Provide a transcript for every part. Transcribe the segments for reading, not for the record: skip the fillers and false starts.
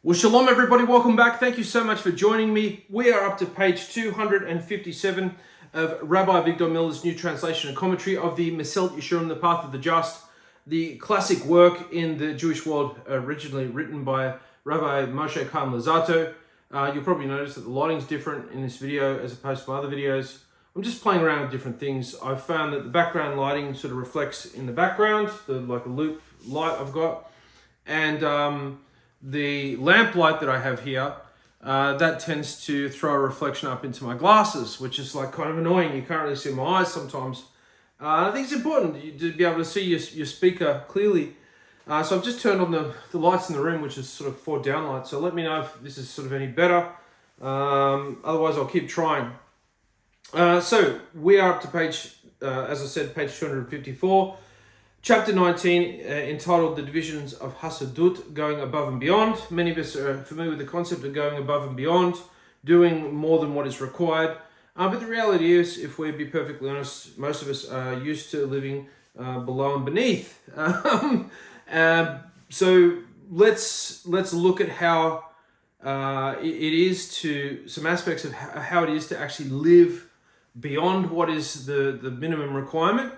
Well, shalom everybody, welcome back. Thank you so much for joining me. We are up to page 257 of Rabbi Avigdor Miller's new translation and commentary of the Mesillat Yesharim, the Path of the Just, the classic work in the Jewish world, originally written by Rabbi Moshe Chaim Luzzatto. You'll probably notice that the lighting's different in this video as opposed to my other videos. I'm just playing around with different things. I've found that the background lighting sort of reflects in the background, like a loop light I've got, and the lamp light that I have here, that tends to throw a reflection up into my glasses, which is like kind of annoying. You can't really see my eyes sometimes. I think it's important to be able to see your speaker clearly. So I've just turned on the lights in the room, which is sort of 4 down lights. So let me know if this is sort of any better. Otherwise, I'll keep trying. So we are up to page, as I said, page 254. Chapter 19, entitled The Divisions of Hasadut, Going Above and Beyond. Many of us are familiar with the concept of going above and beyond, doing more than what is required. But the reality is, if we be perfectly honest, most of us are used to living below and beneath. So let's look at how it is to, some aspects of how it is to actually live beyond what is the minimum requirement.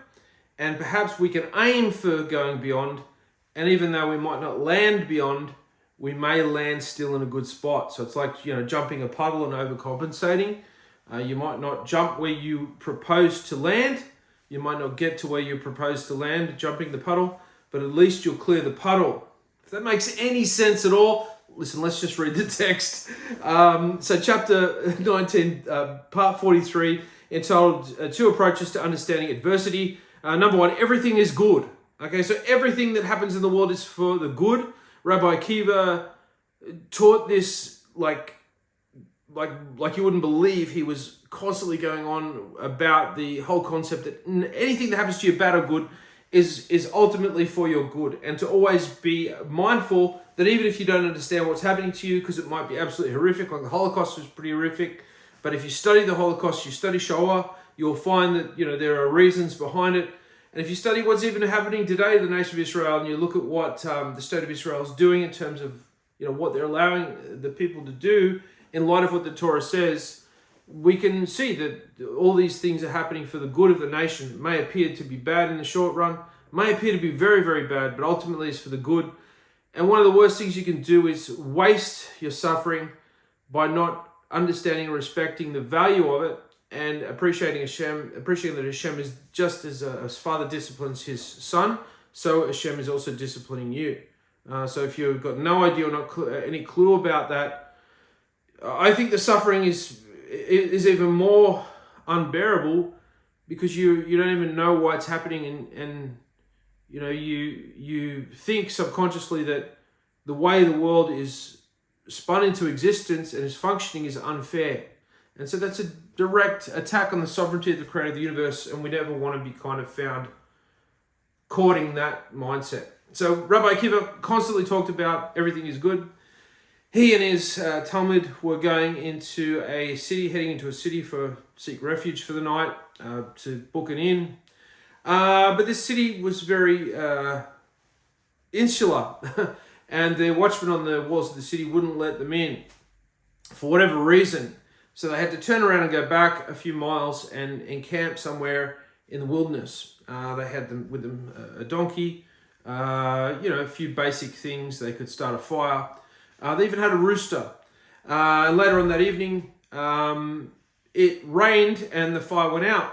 And perhaps we can aim for going beyond, and even though we might not land beyond, we may land still in a good spot. So it's like, jumping a puddle and overcompensating. You might not jump where you propose to land. You might not get to where you propose to land, jumping the puddle, but at least you'll clear the puddle. If that makes any sense at all, listen, let's just read the text. So chapter 19, part 43, entitled Two Approaches to Understanding Adversity. Number one, everything is good. Okay, so everything that happens in the world is for the good. Rabbi Akiva taught this like you wouldn't believe. He was constantly going on about the whole concept that anything that happens to you, bad or good, is ultimately for your good. And to always be mindful that even if you don't understand what's happening to you, because it might be absolutely horrific, like the Holocaust was pretty horrific, but if you study the Holocaust, you study Shoah, you'll find that there are reasons behind it. And if you study what's even happening today in the nation of Israel, and you look at what the state of Israel is doing in terms of what they're allowing the people to do in light of what the Torah says, we can see that all these things are happening for the good of the nation. It may appear to be bad in the short run, may appear to be very, very bad, but ultimately it's for the good. And one of the worst things you can do is waste your suffering by not understanding and respecting the value of it, and appreciating that Hashem is just as father disciplines his son, so Hashem is also disciplining you. So if you've got no idea or not any clue about that, I think the suffering is even more unbearable because you don't even know why it's happening, and you think subconsciously that the way the world is spun into existence and is functioning is unfair. And so that's a direct attack on the sovereignty of the creator of the universe, and we never want to be kind of found courting that mindset. So Rabbi Akiva constantly talked about everything is good. He and his Talmud were going into a city, heading into a city to seek refuge for the night, to book an inn. But this city was very insular, and the watchmen on the walls of the city wouldn't let them in for whatever reason. So they had to turn around and go back a few miles and encamp somewhere in the wilderness. They had with them a donkey, a few basic things. They could start a fire. They even had a rooster. And later on that evening, it rained and the fire went out.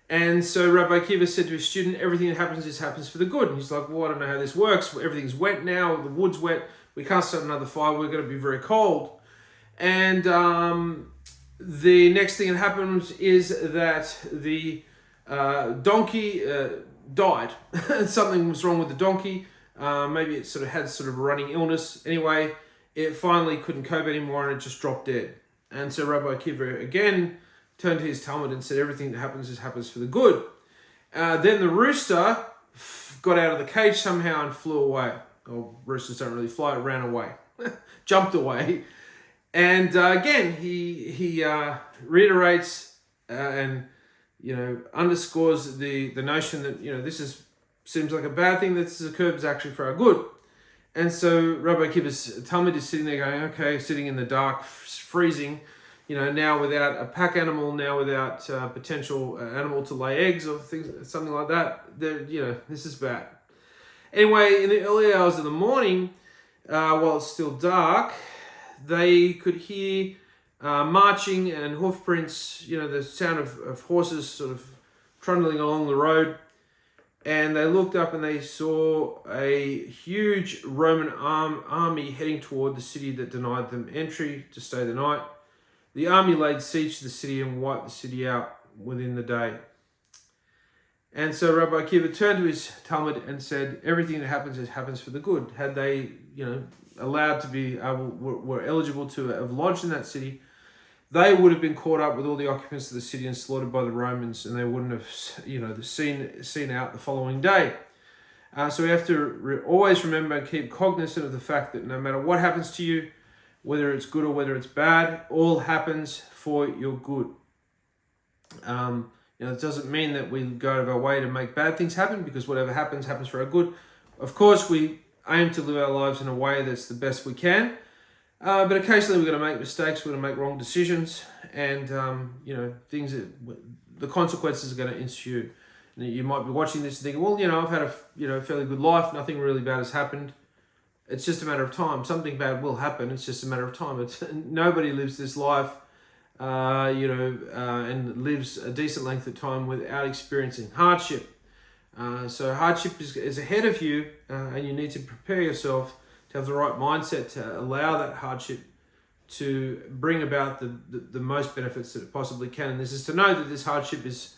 And so Rabbi Akiva said to his student, everything that happens for the good. And he's like, well, I don't know how this works. Everything's wet now. The wood's wet. We can't start another fire. We're going to be very cold. And the next thing that happens is that the donkey died. Something was wrong with the donkey. Maybe it had a running illness. Anyway, it finally couldn't cope anymore and it just dropped dead. And so Rabbi Akiva again turned to his Talmud and said, everything that happens for the good. Then the rooster got out of the cage somehow and flew away. Or roosters don't really fly, it ran away. Jumped away. And again, he reiterates and underscores the notion that this seems like a bad thing that has occurred is actually for our good. And so Rabbi Akiva's Talmud is sitting there going, okay, sitting in the dark, freezing, now without a pack animal, now without potential animal to lay eggs or things, something like that. This is bad. Anyway, in the early hours of the morning, while it's still dark, they could hear marching and hoof prints, the sound of horses sort of trundling along the road. And they looked up and they saw a huge Roman army heading toward the city that denied them entry to stay the night. The army laid siege to the city and wiped the city out within the day. And so Rabbi Akiva turned to his Talmud and said, everything that happens for the good. Had they, allowed to be able, were eligible to have lodged in that city, they would have been caught up with all the occupants of the city and slaughtered by the Romans, and they wouldn't have, seen out the following day. So we have to always remember and keep cognizant of the fact that no matter what happens to you, whether it's good or whether it's bad, all happens for your good. It doesn't mean that we go out of our way to make bad things happen, because whatever happens for our good. Of course, we aim to live our lives in a way that's the best we can. But occasionally we're going to make mistakes, we're going to make wrong decisions, and things the consequences are going to ensue. You might be watching this and thinking, well, I've had a fairly good life, nothing really bad has happened. It's just a matter of time. Something bad will happen. It's just a matter of time. Nobody lives this life, and lives a decent length of time without experiencing hardship. So hardship is ahead of you, and you need to prepare yourself to have the right mindset to allow that hardship to bring about the most benefits that it possibly can. And this is to know that this hardship is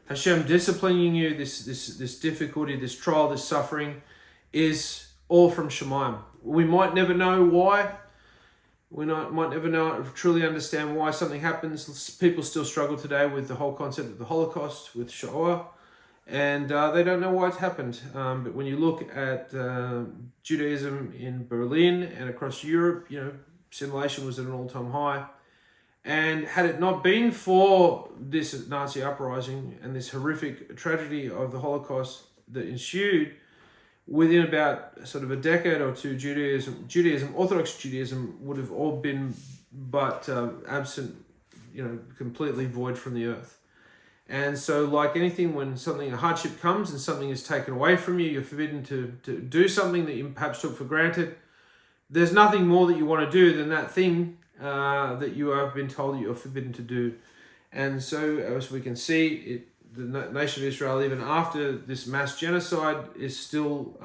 Hashem disciplining you, this difficulty, this trial, this suffering is all from Shemayim. We might never know why. We might never know, truly understand why something happens. People still struggle today with the whole concept of the Holocaust, with Shoah. And they don't know why it's happened. But when you look at Judaism in Berlin and across Europe, assimilation was at an all-time high. And had it not been for this Nazi uprising and this horrific tragedy of the Holocaust that ensued, within about sort of a decade or two, Judaism, Orthodox Judaism, would have all been but absent, completely void from the earth. And so, like anything, when a hardship comes and something is taken away from you, you're forbidden to do something that you perhaps took for granted. There's nothing more that you want to do than that thing that you have been told that you're forbidden to do. And so, as we can see, the nation of Israel, even after this mass genocide, is still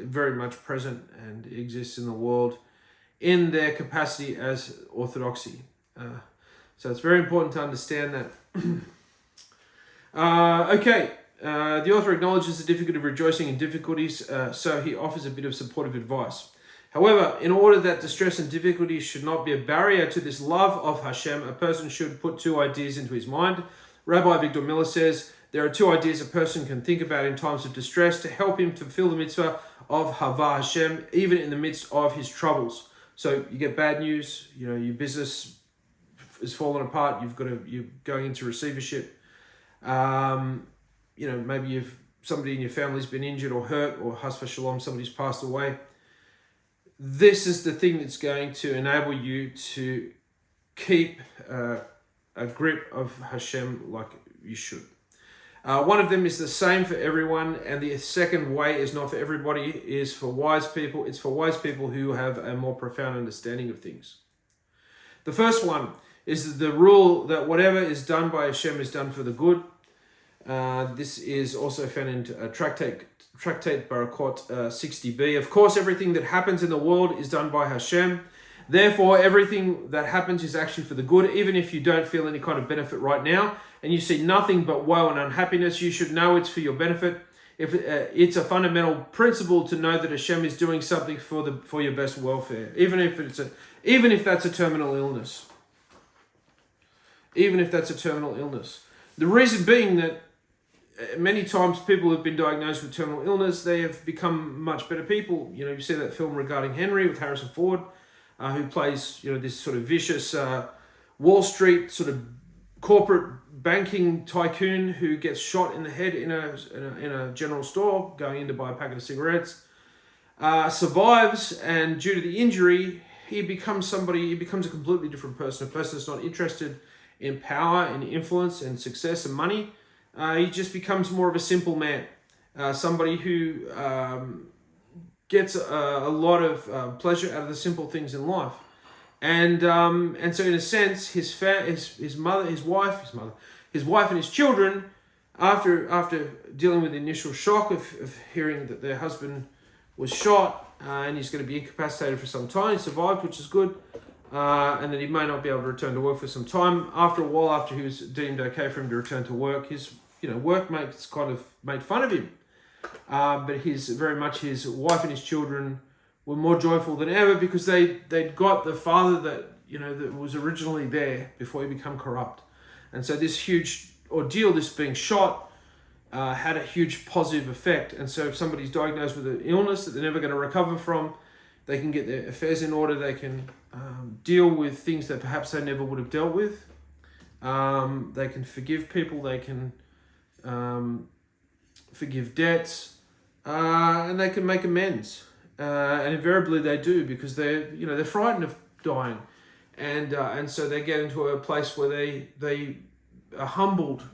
very much present and exists in the world in their capacity as orthodoxy. So it's very important to understand that. The author acknowledges the difficulty of rejoicing in difficulties, so he offers a bit of supportive advice. However, in order that distress and difficulty should not be a barrier to this love of Hashem, a person should put two ideas into his mind. Rabbi Avigdor Miller says, there are two ideas a person can think about in times of distress to help him fulfill the mitzvah of Hava Hashem, even in the midst of his troubles. So you get bad news, your business is falling apart, you're going into receivership. Maybe somebody in your family's been injured or hurt, or Has v'Shalom, somebody's passed away. This is the thing that's going to enable you to keep a grip of Hashem like you should. One of them is the same for everyone, and the second way is not for everybody, is for wise people. It's for wise people who have a more profound understanding of things. The first one is the rule that whatever is done by Hashem is done for the good. This is also found in Tractate Barakot 60b. Of course, everything that happens in the world is done by Hashem. Therefore, everything that happens is actually for the good. Even if you don't feel any kind of benefit right now, and you see nothing but woe and unhappiness, you should know it's for your benefit. If it's a fundamental principle to know that Hashem is doing something for your best welfare, even if that's a terminal illness. Even if that's a terminal illness. The reason being that many times people have been diagnosed with terminal illness, they have become much better people. You see that film regarding Henry with Harrison Ford, who plays, this sort of vicious Wall Street sort of corporate banking tycoon who gets shot in the head in a general store going in to buy a packet of cigarettes. survives, and due to the injury, he becomes a completely different person, a person that's not interested in power and influence and success and money. He just becomes more of a simple man, somebody who gets a lot of pleasure out of the simple things in life. And so in a sense, his wife and his children, after dealing with the initial shock of hearing that their husband was shot, and he's going to be incapacitated for some time. He survived, which is good, and that he may not be able to return to work for some time. After a while, after he was deemed okay for him to return to work, his workmates kind of made fun of him. But his wife and his children were more joyful than ever because they'd got the father that was originally there before he became corrupt. And so this huge ordeal, this being shot, had a huge positive effect. And so if somebody's diagnosed with an illness that they're never going to recover from, they can get their affairs in order. They can deal with things that perhaps they never would have dealt with. They can forgive people. They can forgive debts, and they can make amends. And invariably they do, because they're frightened of dying, and so they get into a place where they are humbled.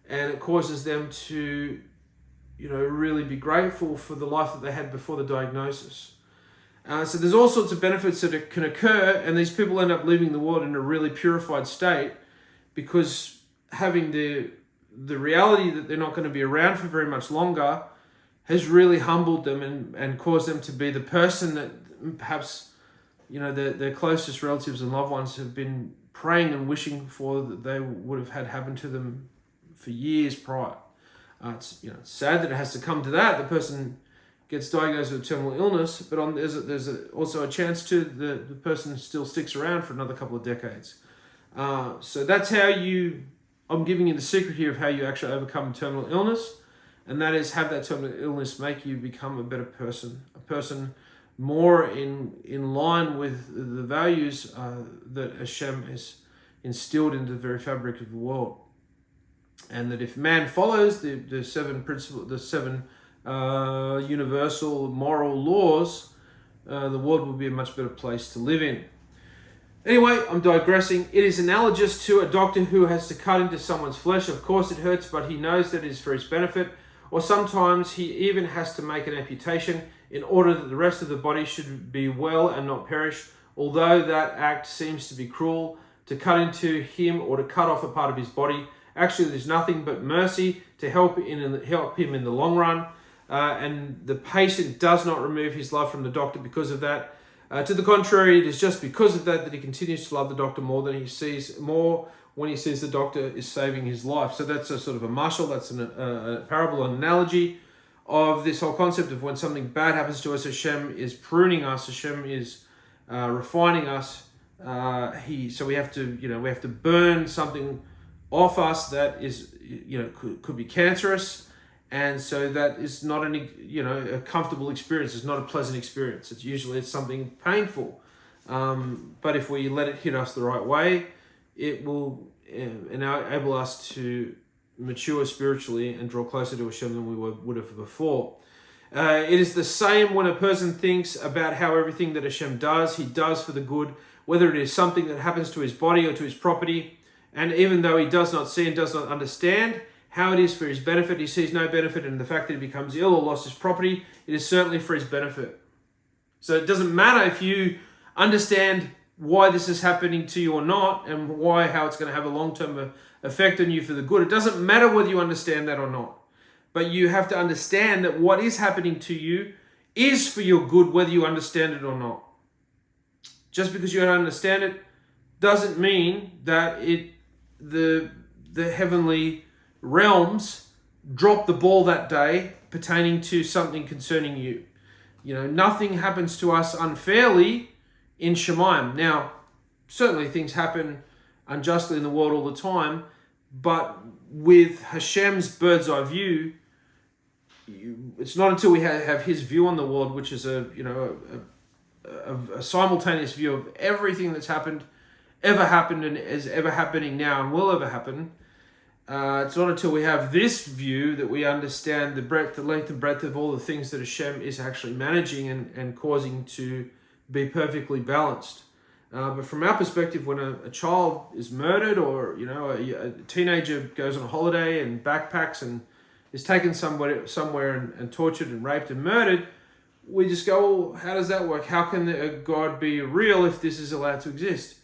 And it causes them to, really be grateful for the life that they had before the diagnosis. So there's all sorts of benefits that can occur, and these people end up leaving the world in a really purified state, because having the reality that they're not going to be around for very much longer has really humbled them and caused them to be the person that perhaps, their closest relatives and loved ones have been praying and wishing for, that they would have had happen to them for years prior. It's sad that it has to come to that. The person gets diagnosed with a terminal illness, but there's also a chance the person still sticks around for another couple of decades. So that's how I'm giving you the secret here of how you actually overcome terminal illness, and that is have that terminal illness make you become a better person, a person more in line with the values that Hashem has instilled into the very fabric of the world. And that if man follows the seven principles, the seven universal moral laws, the world will be a much better place to live in. Anyway, I'm digressing. It is analogous to a doctor who has to cut into someone's flesh. Of course it hurts, but he knows that it is for his benefit. Or sometimes he even has to make an amputation in order that the rest of the body should be well and not perish. Although that act seems to be cruel, to cut into him or to cut off a part of his body, actually there's nothing but mercy to help him in the long run. And the patient does not remove his love from the doctor because of that. To the contrary, it is just because of that he continues to love the doctor more when he sees the doctor is saving his life. So that's a sort of a mashal, that's a parable, an analogy of this whole concept of when something bad happens to us, Hashem is pruning us, Hashem is refining us. So we have to burn something off us that is could be cancerous. And so that is not a comfortable experience. It's not a pleasant experience. It's something painful. But if we let it hit us the right way, it will enable us to mature spiritually and draw closer to Hashem than we would have before. It is the same when a person thinks about how everything that Hashem does, he does for the good, whether it is something that happens to his body or to his property. And even though he does not see and does not understand how it is for his benefit, he sees no benefit in the fact that he becomes ill or lost his property. It is certainly for his benefit. So it doesn't matter if you understand why this is happening to you or not, and how it's going to have a long-term effect on you for the good. It doesn't matter whether you understand that or not. But you have to understand that what is happening to you is for your good, whether you understand it or not. Just because you don't understand it doesn't mean that the heavenly realms drop the ball that day pertaining to something concerning you. Nothing happens to us unfairly in Shemayim. Now, certainly things happen unjustly in the world all the time, but with Hashem's bird's eye view, it's not until we have his view on the world, which is a simultaneous view of everything that's ever happened and is ever happening now and will ever happen, It's not until we have this view that we understand the breadth, the length and breadth of all the things that Hashem is actually managing and causing to be perfectly balanced. But from our perspective, when a child is murdered, or a teenager goes on a holiday and backpacks and is taken somewhere and tortured and raped and murdered, we just go, well, how does that work? How can a God be real if this is allowed to exist?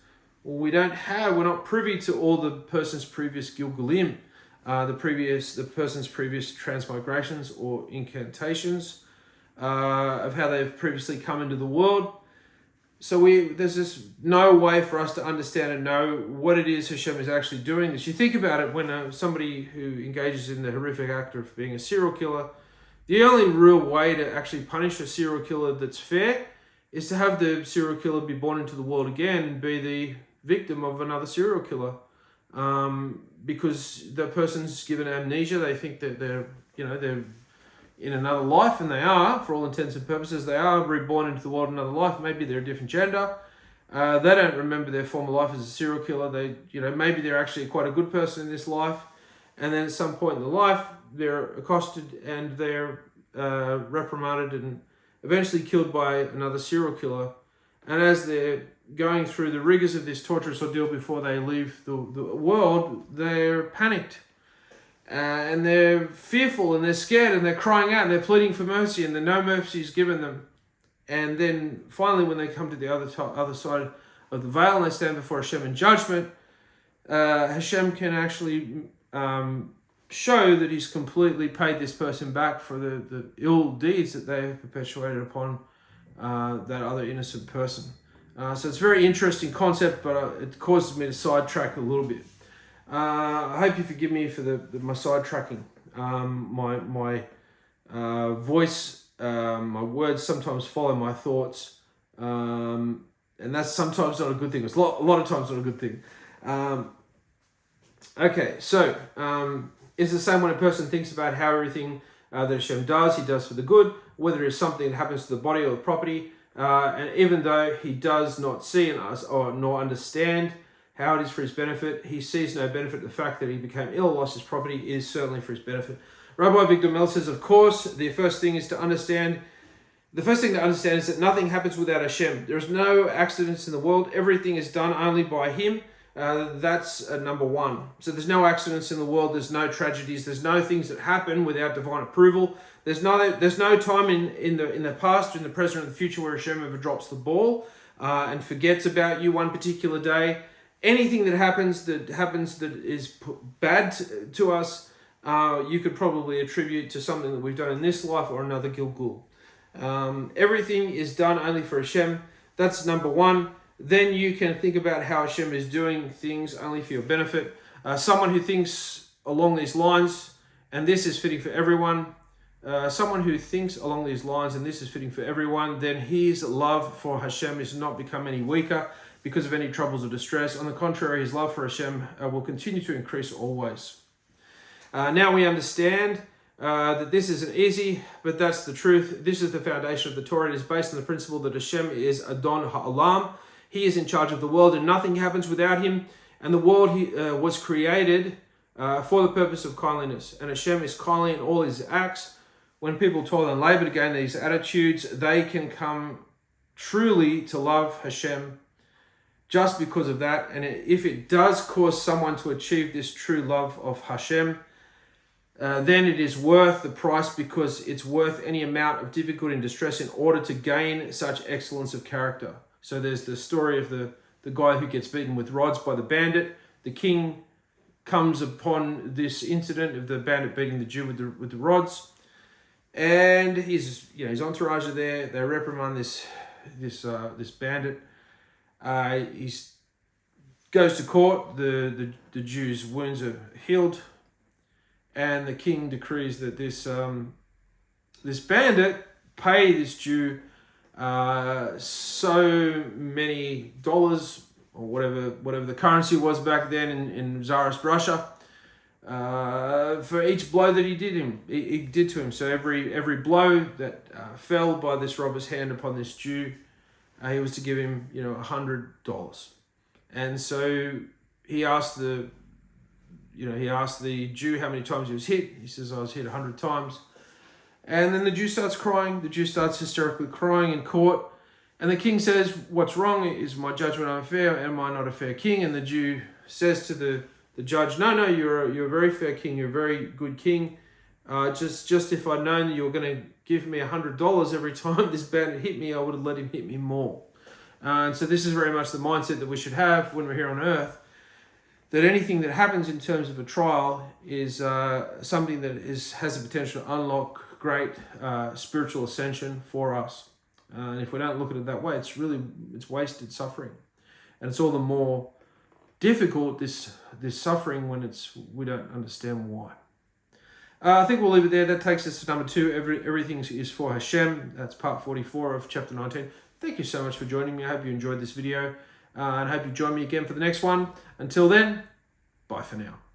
Well, we're not privy to all the person's previous Gilgulim, the person's previous transmigrations or incantations of how they've previously come into the world. So there's just no way for us to understand and know what it is Hashem is actually doing. As you think about it, when somebody who engages in the horrific act of being a serial killer, the only real way to actually punish a serial killer that's fair is to have the serial killer be born into the world again and be the victim of another serial killer. Because the person's given amnesia, they think that they're in another life, and they are, for all intents and purposes, they are reborn into the world in another life. Maybe they're a different gender. They don't remember their former life as a serial killer. Maybe they're actually quite a good person in this life, and then at some point in the life, they're accosted and they're reprimanded and eventually killed by another serial killer. And as they're going through the rigors of this torturous ordeal before they leave the world, they're panicked. And they're fearful and they're scared and they're crying out and they're pleading for mercy, and no mercy is given them. And then finally, when they come to the other side of the veil and they stand before Hashem in judgment, Hashem can actually show that he's completely paid this person back for the ill deeds that they have perpetuated upon that other innocent person. So it's a very interesting concept, but it causes me to sidetrack a little bit. I hope you forgive me for my sidetracking. My voice, my words sometimes follow my thoughts, and that's sometimes not a good thing. It's a lot of times not a good thing. Okay, so it's the same when a person thinks about how everything that Hashem does, he does for the good, whether it's something that happens to the body or the property, and even though he does not see in us or nor understand how it is for his benefit, he sees no benefit in the fact that he became ill or lost his property is certainly for his benefit. Rabbi Avigdor says, of course, the first thing to understand is that nothing happens without Hashem. There is no accidents in the world. Everything is done only by him. That's number one. So there's no accidents in the world. There's no tragedies. There's no things that happen without divine approval. There's no time in the past, in the present, or the future where Hashem ever drops the ball and forgets about you one particular day. Anything that happens that is bad to us, you could probably attribute to something that we've done in this life or another Gilgul. Everything is done only for Hashem. That's number one. Then you can think about how Hashem is doing things only for your benefit. Someone who thinks along these lines, and this is fitting for everyone, then his love for Hashem is not become any weaker because of any troubles or distress. On the contrary, his love for Hashem will continue to increase always. Now we understand that this isn't easy, but that's the truth. This is the foundation of the Torah. It is based on the principle that Hashem is Adon Ha'olam. He is in charge of the world and nothing happens without him. And the world was created for the purpose of kindliness. And Hashem is kindly in all his acts. When people toil and labor to gain these attitudes, they can come truly to love Hashem just because of that. And if it does cause someone to achieve this true love of Hashem, then it is worth the price, because it's worth any amount of difficulty and distress in order to gain such excellence of character. So there's the story of the guy who gets beaten with rods by the bandit. The king comes upon this incident of the bandit beating the Jew with the rods, and his entourage are there. They reprimand this bandit. He goes to court. The Jew's wounds are healed, and the king decrees that this bandit pay this Jew so many dollars, or whatever the currency was back then in Tsarist Russia, for each blow that he did to him. So every blow that fell by this robber's hand upon this Jew, he was to give him $100. And so he asked the he asked the Jew how many times he was hit. He says, I was hit 100 times. And then the Jew starts crying. The Jew starts hysterically crying in court. And the king says, what's wrong? Is my judgment unfair? Am I not a fair king? And the Jew says to the judge, no, you're a very fair king. You're a very good king. Just if I'd known that you were going to give me $100 every time this bandit hit me, I would have let him hit me more. And so this is very much the mindset that we should have when we're here on earth, that anything that happens in terms of a trial is something that has the potential to unlock great spiritual ascension for us. And if we don't look at it that way, it's wasted suffering. And it's all the more difficult, this suffering, when we don't understand why. I think we'll leave it there. That takes us to number 2. Everything is for Hashem. That's part 44 of chapter 19. Thank you so much for joining me. I hope you enjoyed this video. And I hope you join me again for the next one. Until then, bye for now.